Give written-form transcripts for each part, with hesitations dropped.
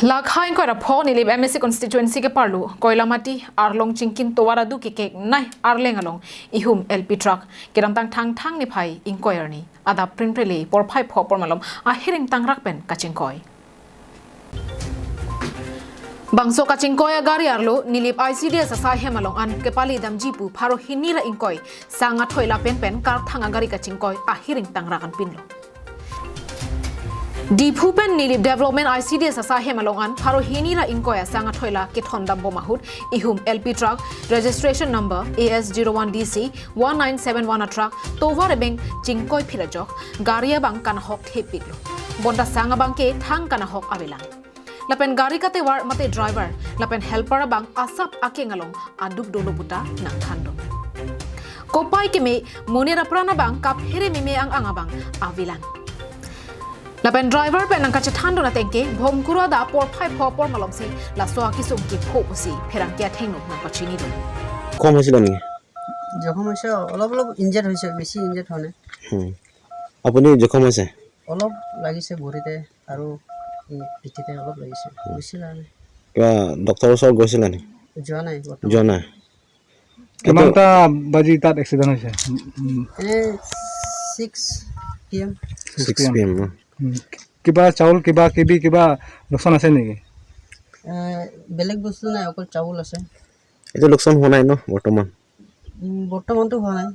Lakhain ko rapho Nilip MSC constituency ke parlu Koilamati Arlong Chingkin towara du ki kek nai arleng along ihum LP truck kirantang thang ni phai inquiry ni ada printrele por phai pho por malom ahir Ingtangrak pen kachingkoi Bangso kachingkoi gari arlo Nilip ICDS asa hemalong an kepali dam jipu pharo hinira inkoi sanga thoila pen karthang agari kachingkoi ahir Ingtangrak an pinlo Dipupen Nilip Development ICDS asa hemalongan pharo hinira inkoya sanga thoila ke thondam bomahut ihum LP truck registration number AS01DC 1971 truck tovar beng chingkoi phirajok garia bang kan hok thepiklo bonda sanga bang ke thang kana hok abelang lapen gari kate war mate driver lapen helper bang asap akengalong aduk dolo buta nang thando kopai ke me monera prana bang kap here me ang angabang avilang Lapen driver pen ang kachatando na tengke bhom kurada por phai pho por malom si la soa ki sum ki pho si pherang kya thengno na pachini do কম হৈছিল নেকি জখম হৈছে অলপ ইনজেড হৈছে বেছি ইনজেড হনে আপুনি জখম হৈছে অলপ লাগিছে ভৰিতে আৰু পিঠিতে অলপ লাগিছে বেছি লাগে কিবা ডক্টৰৰ ওচৰত গৈছিল নেকি যোৱা নাই কিমানটা বাজি তাত এক্সিডেন্ট হৈছে 6 PM 6 PM কিবা চাউল কিবা লোকচান আছে নেকি বেলেগ বস্তু নাই অকল চাউল আছে এইটো লোকচান হোৱা নাই ন বৰ্তমানটো হোৱা নাই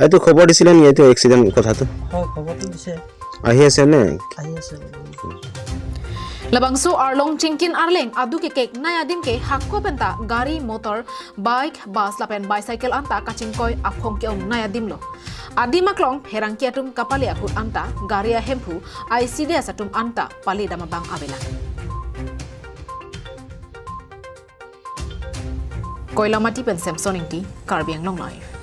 এইটো খবৰ দিছিলে নি এইটো এক্সিডেন্ট কথাটো হয় খবৰটো দিছে আহি আছে নে আহি আছে Labangso Arlong Chingkin arleng adu ke kek naya dim ke hakko penta gari motor bike bus lapen bicycle anta kachingkoi aphong ke naya dimlo adimaklong herang kiatum kapali akut anta garia hempu ICDS atum anta pali dama bang abela Koilamati pen Samsung Karbiang long life